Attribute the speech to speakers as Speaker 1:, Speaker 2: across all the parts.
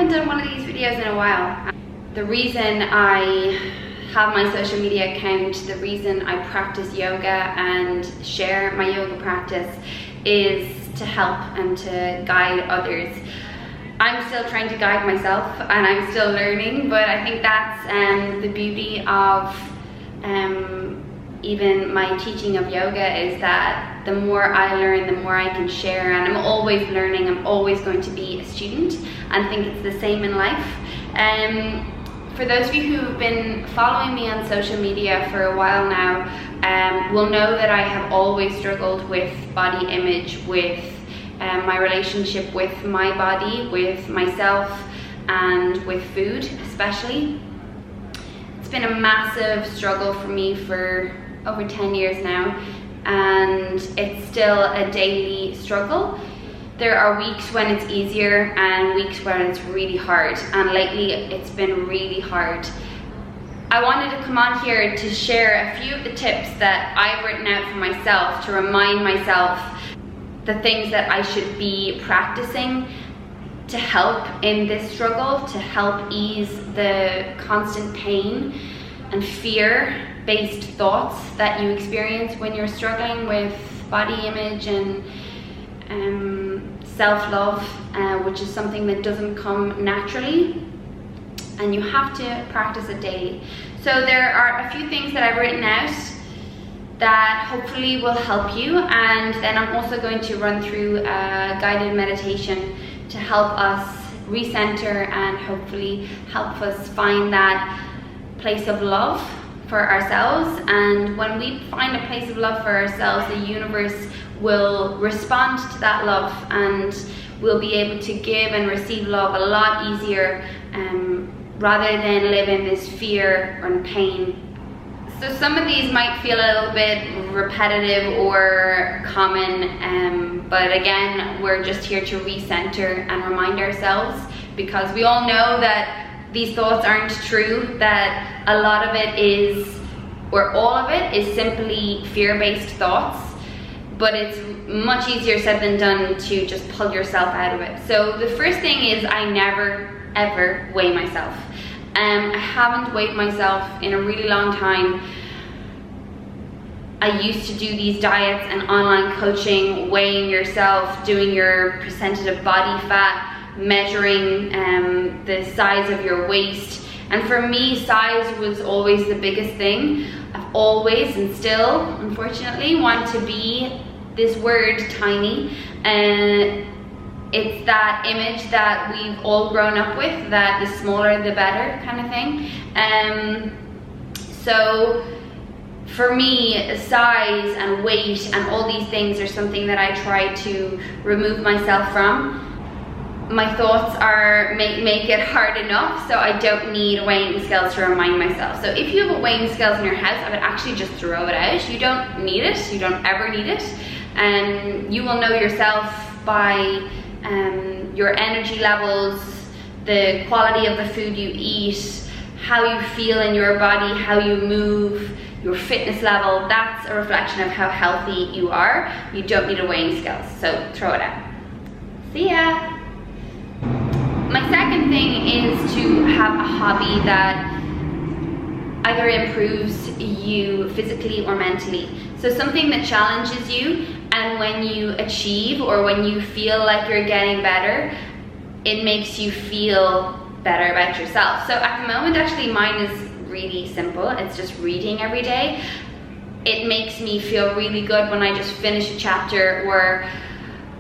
Speaker 1: haven't done one of these videos in a while. The reason I have my social media account, the reason I practice yoga and share my yoga practice is to help and to guide others. I'm still trying to guide myself and I'm still learning, but I think that's the beauty of even my teaching of yoga, is that the more I learn, the more I can share, and I'm always learning. I'm always going to be a student, and I think it's the same in life. For those of you who've been following me on social media for a while now, will know that I have always struggled with body image, with my relationship with my body, with myself, and with food especially. It's been a massive struggle for me for over 10 years now, and it's still a daily struggle. There are weeks when it's easier and weeks when it's really hard, and lately it's been really hard. I wanted to come on here to share a few of the tips that I've written out for myself to remind myself the things that I should be practicing to help in this struggle, to help ease the constant pain and fear-based thoughts that you experience when you're struggling with body image and self-love, which is something that doesn't come naturally, and you have to practice it daily. So there are a few things that I've written out that hopefully will help you, and then I'm also going to run through a guided meditation to help us recenter and hopefully help us find that place of love for ourselves. And when we find a place of love for ourselves, the universe will respond to that love, and we'll be able to give and receive love a lot easier, rather than live in this fear and pain. So some of these might feel a little bit repetitive or common, but again, we're just here to recenter and remind ourselves, because we all know that these thoughts aren't true, that a lot of it is, or all of it is simply fear-based thoughts, but it's much easier said than done to just pull yourself out of it. So the first thing is, I never ever weigh myself. I haven't weighed myself in a really long time. I used to do these diets and online coaching, weighing yourself, doing your percentage of body fat, measuring the size of your waist. And for me, size was always the biggest thing. I've always, and still, unfortunately, want to be this word tiny. And it's that image that we've all grown up with, that the smaller the better kind of thing. So for me, size and weight and all these things are something that I try to remove myself from. My thoughts make it hard enough, so I don't need weighing scales to remind myself. So if you have a weighing scales in your house, I would actually just throw it out. You don't need it, you don't ever need it. And you will know yourself by your energy levels, the quality of the food you eat, how you feel in your body, how you move, your fitness level. That's a reflection of how healthy you are. You don't need a weighing scale, so throw it out. See ya. My second thing is to have a hobby that either improves you physically or mentally. So something that challenges you, and when you achieve or when you feel like you're getting better, it makes you feel better about yourself. So at the moment, actually, mine is really simple. It's just reading every day. It makes me feel really good when I just finish a chapter, or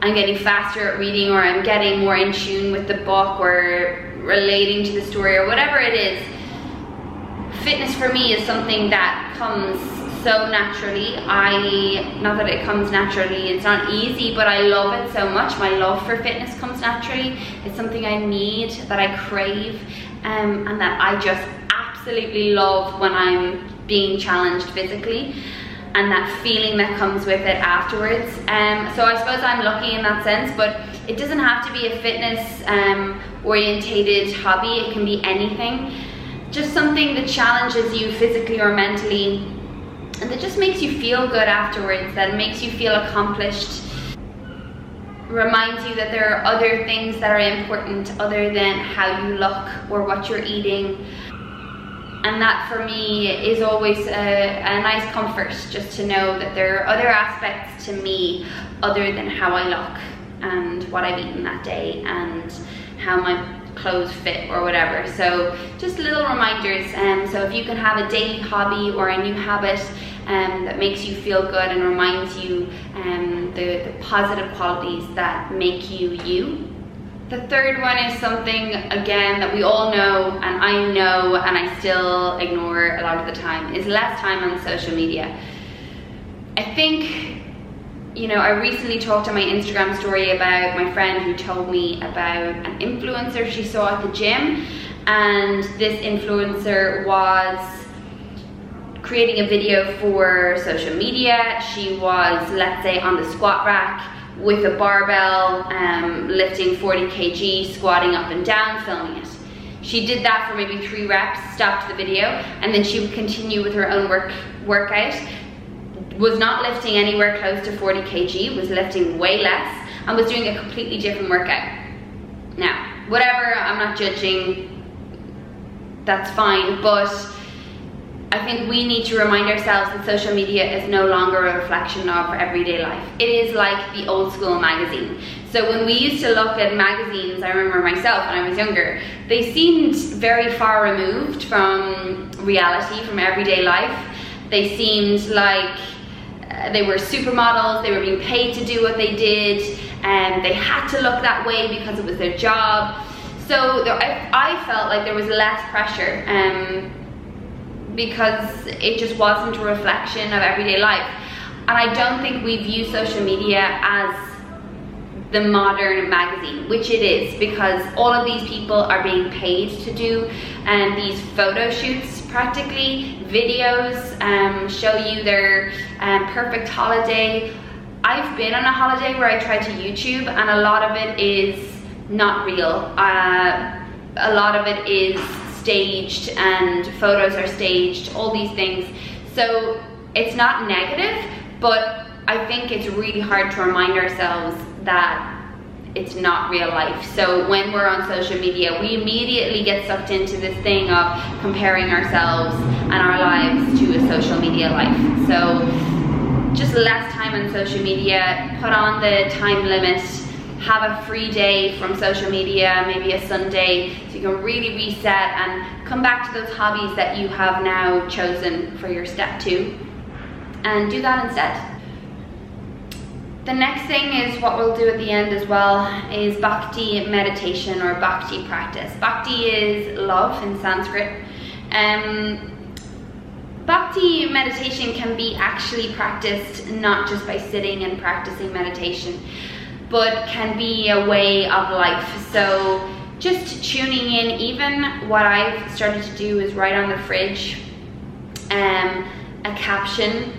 Speaker 1: I'm getting faster at reading, or I'm getting more in tune with the book, or relating to the story, or whatever it is. Fitness for me is something that comes so naturally. Not that it comes naturally, it's not easy, but I love it so much. My love for fitness comes naturally. It's something I need, that I crave, and that I just absolutely love when I'm being challenged physically, and that feeling that comes with it afterwards. So I suppose I'm lucky in that sense, but it doesn't have to be a fitness orientated hobby. It can be anything. Just something that challenges you physically or mentally, and that just makes you feel good afterwards, that makes you feel accomplished. reminds you that there are other things that are important other than how you look or what you're eating. And that for me is always a nice comfort, just to know that there are other aspects to me other than how I look and what I've eaten that day and how my clothes fit or whatever. So just little reminders. So if you can have a daily hobby or a new habit that makes you feel good and reminds you the positive qualities that make you you. The third one is something, again, that we all know, and I know, and I still ignore a lot of the time, is less time on social media. I think, you know, I recently talked on my Instagram story about my friend who told me about an influencer she saw at the gym, and this influencer was creating a video for social media. She was, let's say, on the squat rack with a barbell, lifting 40 kg, squatting up and down, filming it. She did that for maybe 3 reps, stopped the video, and then she would continue with her own workout. Was not lifting anywhere close to 40 kg, was lifting way less, and was doing a completely different workout. Now, whatever, I'm not judging, that's fine, but I think we need to remind ourselves that social media is no longer a reflection of our everyday life. It is like the old school magazine. So when we used to look at magazines, I remember myself when I was younger, they seemed very far removed from reality, from everyday life. They seemed like they were supermodels, they were being paid to do what they did, and they had to look that way because it was their job. So I felt like there was less pressure, because it just wasn't a reflection of everyday life. And I don't think we view social media as the modern magazine, which it is, because all of these people are being paid to do these photo shoots, practically videos, show you their perfect holiday. I've been on a holiday where I tried to YouTube, and a lot of it is not real. A lot of it is staged, and photos are staged, all these things. So it's not negative, but I think it's really hard to remind ourselves that it's not real life. So when we're on social media, we immediately get sucked into this thing of comparing ourselves and our lives to a social media life. So just less time on social media, put on the time limit, have a free day from social media, maybe a Sunday, so you can really reset and come back to those hobbies that you have now chosen for your step 2, and do that instead. The next thing is what we'll do at the end as well, is Bhakti meditation or Bhakti practice. Bhakti is love in Sanskrit. Bhakti meditation can be actually practiced not just by sitting and practicing meditation, but can be a way of life. So just tuning in, even what I've started to do is write on the fridge a caption,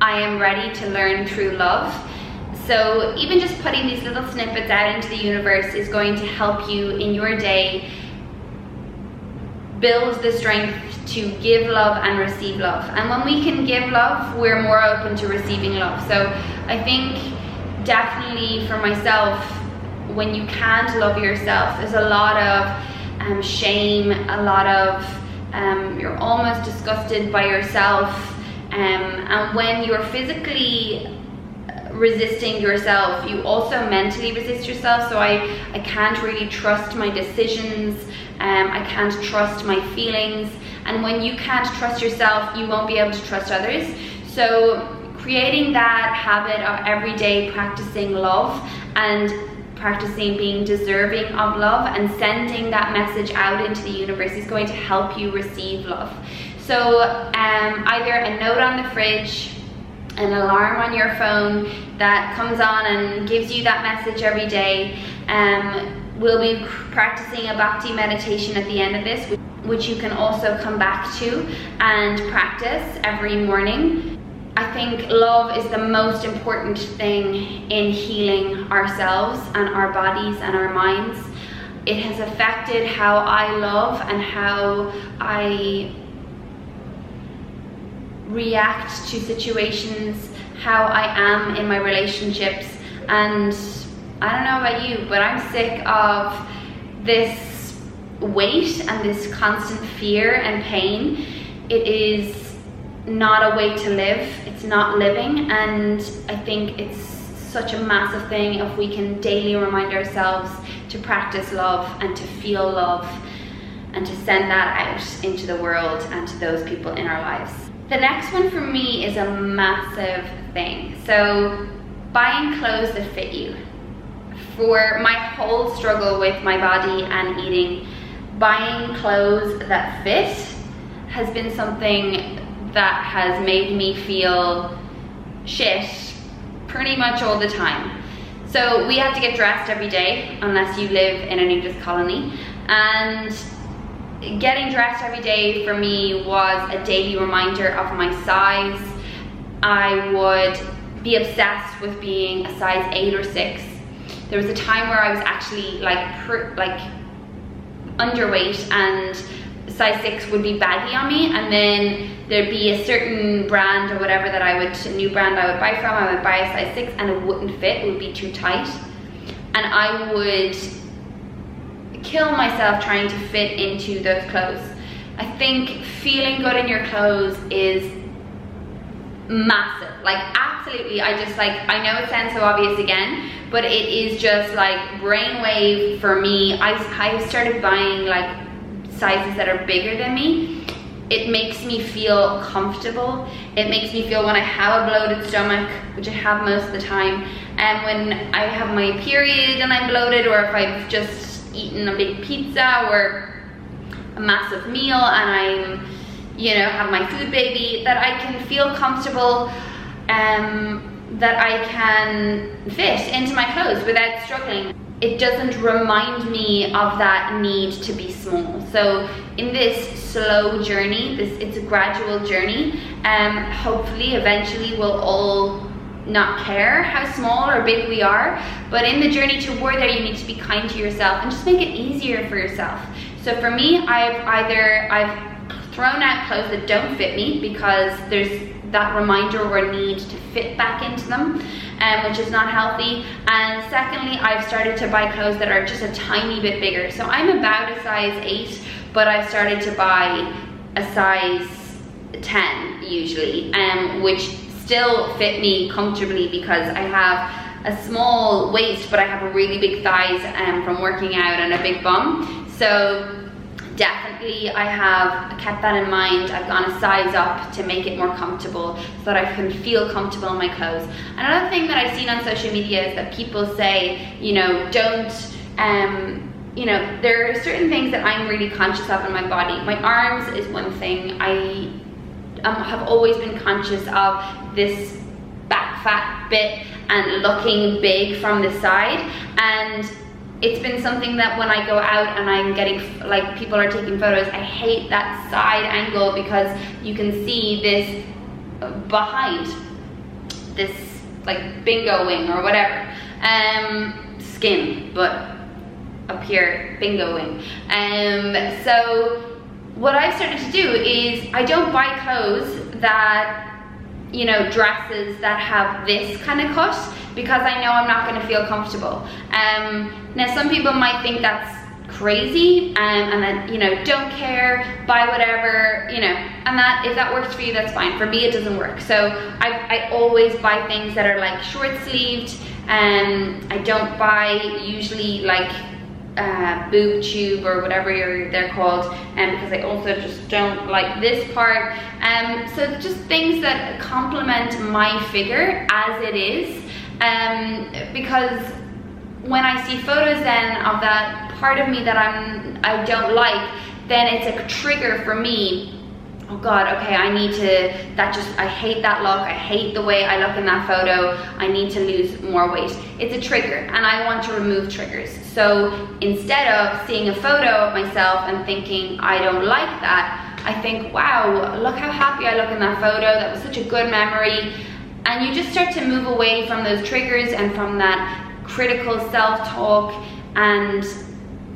Speaker 1: "I am ready to learn through love." So even just putting these little snippets out into the universe is going to help you in your day build the strength to give love and receive love. And when we can give love, we're more open to receiving love. So I think definitely for myself, when you can't love yourself, there's a lot of shame, a lot of you're almost disgusted by yourself, and when you're physically resisting yourself, you also mentally resist yourself. So I can't really trust my decisions, I can't trust my feelings, and when you can't trust yourself, you won't be able to trust others. So creating that habit of every day practicing love and practicing being deserving of love and sending that message out into the universe is going to help you receive love. So either a note on the fridge, an alarm on your phone that comes on and gives you that message every day. We'll be practicing a Bhakti meditation at the end of this, which you can also come back to and practice every morning. I think love is the most important thing in healing ourselves and our bodies and our minds. It has affected how I love and how I react to situations, how I am in my relationships, and I don't know about you, but I'm sick of this weight and this constant fear and pain. It is not a way to live. It's not living, and I think it's such a massive thing if we can daily remind ourselves to practice love and to feel love and to send that out into the world and to those people in our lives. The next one for me is a massive thing. So buying clothes that fit you. For my whole struggle with my body and eating, buying clothes that fit has been something that has made me feel shit pretty much all the time. So we have to get dressed every day unless you live in an English colony, and getting dressed every day for me was a daily reminder of my size. I would be obsessed with being a size 8 or 6. There was a time where I was actually like underweight, and size 6 would be baggy on me, and then there'd be a certain brand or whatever that a new brand I would buy from, I would buy a size 6 and it wouldn't fit, it would be too tight. And I would kill myself trying to fit into those clothes. I think feeling good in your clothes is massive, like absolutely. I know it sounds so obvious again, but it is just like brainwave for me. I started buying like sizes that are bigger than me. It makes me feel comfortable. It makes me feel, when I have a bloated stomach, which I have most of the time, and when I have my period and I'm bloated, or if I've just eaten a big pizza or a massive meal and I'm, you know, have my food baby, that I can feel comfortable, that I can fit into my clothes without struggling. It doesn't remind me of that need to be small. So in this slow journey, it's a gradual journey, hopefully eventually we'll all not care how small or big we are, but in the journey toward there, you need to be kind to yourself and just make it easier for yourself. So for me, I've thrown out clothes that don't fit me because there's that reminder or need to fit back into them, which is not healthy. And secondly, I've started to buy clothes that are just a tiny bit bigger. So I'm about a size 8, but I've started to buy a size 10 usually, which still fit me comfortably because I have a small waist, but I have a really big thighs from working out and a big bum. So definitely I have kept that in mind. I've gone a size up to make it more comfortable so that I can feel comfortable in my clothes. Another thing that I've seen on social media is that people say, you know, don't, you know, there are certain things that I'm really conscious of in my body. My arms is one thing. I have always been conscious of this back fat bit and looking big from the side, and it's been something that when I go out and I'm getting, like, people are taking photos, I hate that side angle because you can see this behind, this like bingo wing or whatever, skin, but up here, bingo wing. So what I've started to do is I don't buy clothes that, you know, dresses that have this kind of cut, because I know I'm not going to feel comfortable. Now some people might think that's crazy, and that, you know, don't care, buy whatever, you know, and that if that works for you, that's fine. For me, it doesn't work. So I always buy things that are like short sleeved, and I don't buy usually like boob tube or whatever they're called, because I also just don't like this part. So just things that complement my figure as it is, because when I see photos then of that part of me that I don't like, then it's a trigger for me. Oh God, okay, I need to, I hate that look, I hate the way I look in that photo, I need to lose more weight. It's a trigger, and I want to remove triggers. So instead of seeing a photo of myself and thinking I don't like that, I think, wow, look how happy I look in that photo, that was such a good memory. And you just start to move away from those triggers and from that critical self-talk and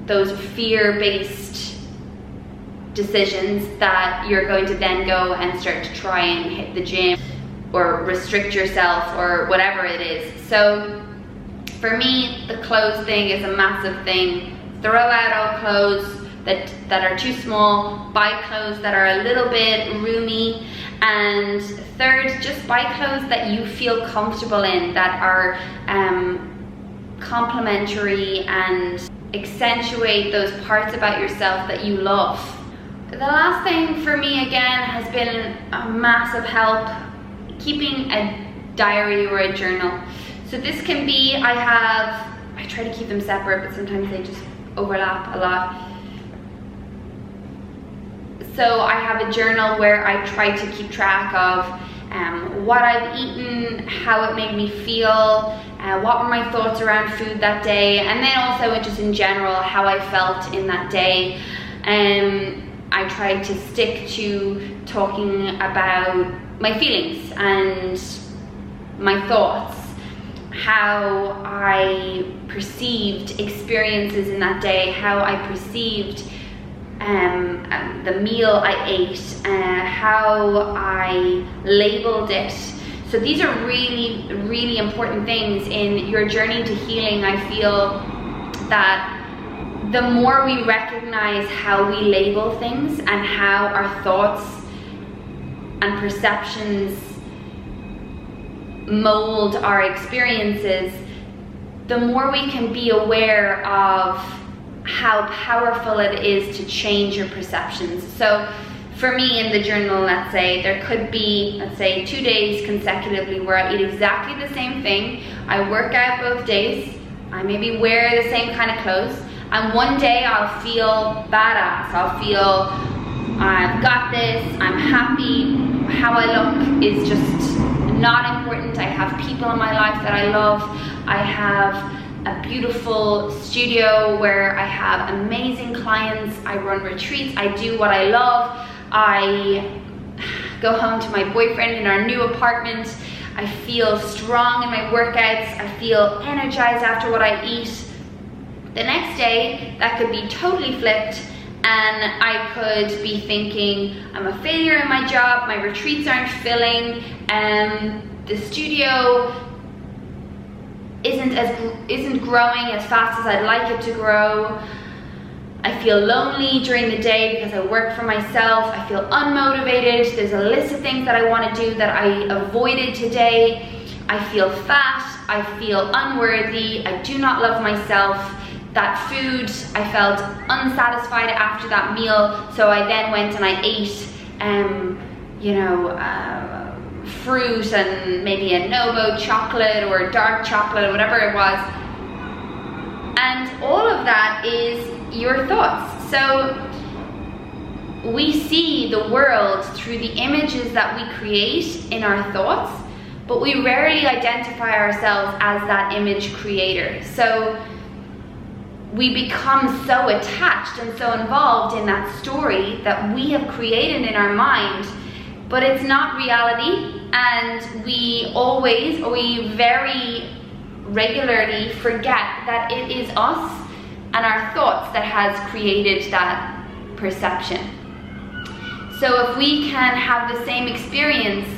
Speaker 1: those fear-based decisions that you're going to then go and start to try and hit the gym or restrict yourself or whatever it is. So For me, the clothes thing is a massive thing. Throw out all clothes that are too small, buy clothes that are a little bit roomy, and third, just buy clothes that you feel comfortable in, that are complementary and accentuate those parts about yourself that you love. The last thing for me, again, has been a massive help, keeping a diary or a journal. So this can be, I try to keep them separate, but sometimes they just overlap a lot. So I have a journal where I try to keep track of what I've eaten, how it made me feel, what were my thoughts around food that day, and then also just in general how I felt in that day. I try to stick to talking about my feelings and my thoughts, how I perceived experiences in that day, how I perceived the meal I ate, how I labeled it. So these are really, really important things in your journey to healing. I feel that the more we recognize how we label things and how our thoughts and perceptions mold our experiences, the more we can be aware of how powerful it is to change your perceptions. So for me in the journal, let's say, there could be, let's say, 2 days consecutively where I eat exactly the same thing, I work out both days, I maybe wear the same kind of clothes, and one day I'll feel badass, I'll feel I've got this, I'm happy, how I look is just not important, I have people in my life that I love, I have a beautiful studio where I have amazing clients, I run retreats, I do what I love, I go home to my boyfriend in our new apartment, I feel strong in my workouts, I feel energized after what I eat. The next day, that could be totally flipped, and I could be thinking, I'm a failure in my job, my retreats aren't filling, the studio isn't growing as fast as I'd like it to grow. I feel lonely during the day because I work for myself. I feel unmotivated. There's a list of things that I want to do that I avoided today. I feel fat. I feel unworthy. I do not love myself. That food, I felt unsatisfied after that meal, so I then went and I ate fruit and maybe a Novo chocolate or dark chocolate or whatever it was. And all of that is your thoughts. So we see the world through the images that we create in our thoughts, but we rarely identify ourselves as that image creator. So we become so attached and so involved in that story that we have created in our mind, but it's not reality, and we very regularly forget that it is us and our thoughts that has created that perception. So if we can have the same experience,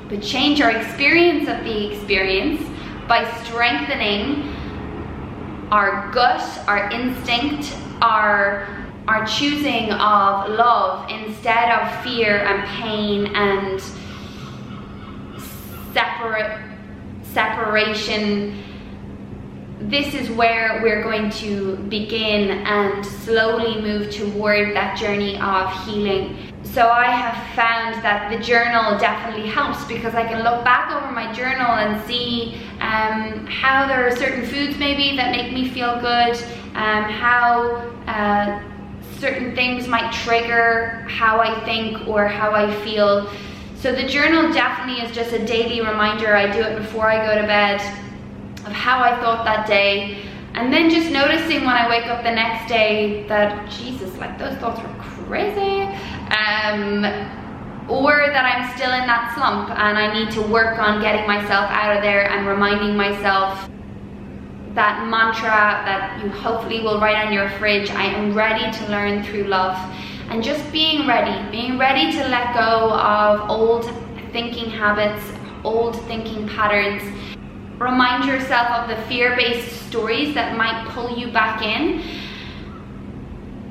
Speaker 1: but change our experience of the experience by strengthening our gut, our instinct, our choosing of love instead of fear and pain and separation, this is where we're going to begin and slowly move toward that journey of healing. So I have found that the journal definitely helps, because I can look back over my journal and see how there are certain foods maybe that make me feel good, how certain things might trigger how I think or how I feel. So the journal definitely is just a daily reminder. I do it before I go to bed of how I thought that day, and then just noticing when I wake up the next day that, Jesus, like those thoughts were crazy, or that I'm still in that slump and I need to work on getting myself out of there and reminding myself that mantra that you hopefully will write on your fridge: I am ready to learn through love. And just being ready to let go of old thinking habits, old thinking patterns, remind yourself of the fear-based stories that might pull you back in.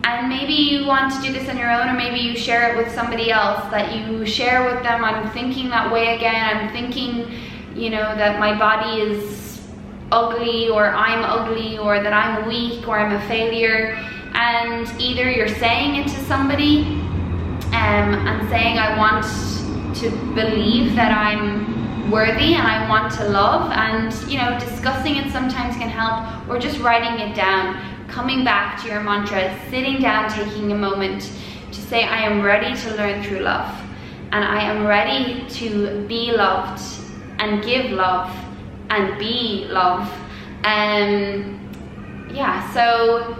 Speaker 1: And maybe you want to do this on your own, or maybe you share it with somebody else, that you share with them, I'm thinking that way again, I'm thinking, you know, that my body is ugly, or I'm ugly, or that I'm weak, or I'm a failure. And either you're saying it to somebody and saying, I want to believe that I'm worthy and I want to love, and you know, discussing it sometimes can help, or just writing it down, coming back to your mantra, sitting down, taking a moment to say, I am ready to learn through love, and I am ready to be loved and give love and be love. Yeah, so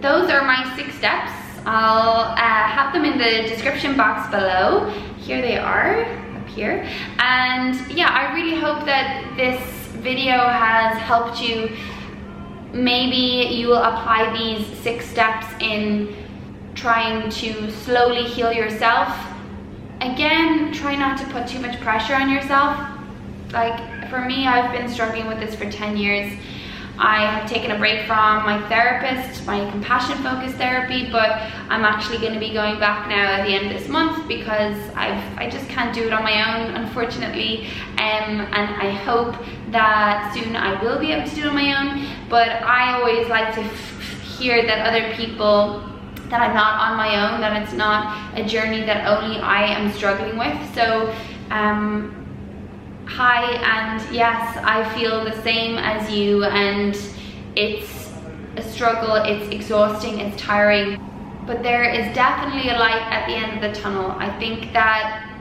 Speaker 1: those are my 6 steps. I'll have them in the description box below. Here they are, up here. And yeah, I really hope that this video has helped you. Maybe you will apply these 6 steps in trying to slowly heal yourself. Again, try not to put too much pressure on yourself. Like for me, I've been struggling with this for 10 years. I have taken a break from my therapist, my compassion focused therapy, but I'm actually going to be going back now at the end of this month because I just can't do it on my own, unfortunately, and I hope that soon I will be able to do it on my own. But I always like to hear that other people, that I'm not on my own, that it's not a journey that only I am struggling with. So hi, and yes, I feel the same as you, and it's a struggle, it's exhausting, it's tiring, but there is definitely a light at the end of the tunnel. I think that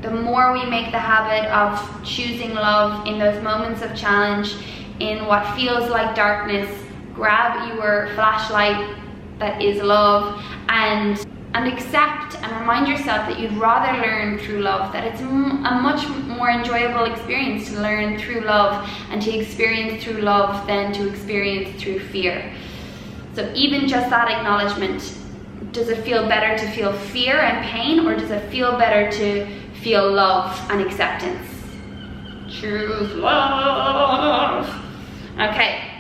Speaker 1: the more we make the habit of choosing love in those moments of challenge, in what feels like darkness, grab your flashlight that is love, and accept and remind yourself that you'd rather learn through love, that it's a much more enjoyable experience to learn through love and to experience through love than to experience through fear. So even just that acknowledgement, does it feel better to feel fear and pain, or does it feel better to feel love and acceptance? Choose love. Okay,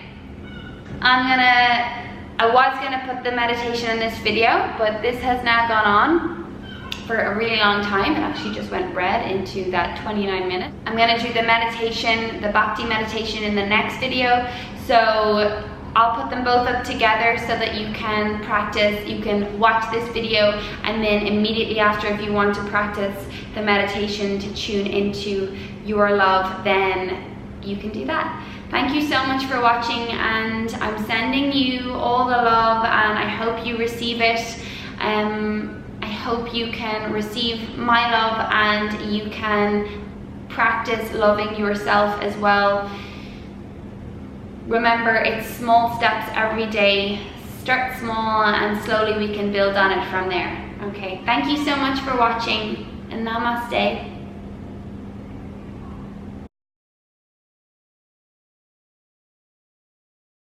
Speaker 1: I was gonna put the meditation in this video, but this has now gone on for a really long time. It actually just went red into that 29 minutes. I'm gonna do the meditation, the Bhakti meditation, in the next video. So I'll put them both up together so that you can practice. You can watch this video, and then immediately after, if you want to practice the meditation to tune into your love, then you can do that. Thank you so much for watching, and I'm sending you all the love, and I hope you receive it. I hope you can receive my love and you can practice loving yourself as well. Remember, it's small steps every day. Start small and slowly we can build on it from there. Okay, thank you so much for watching, and namaste.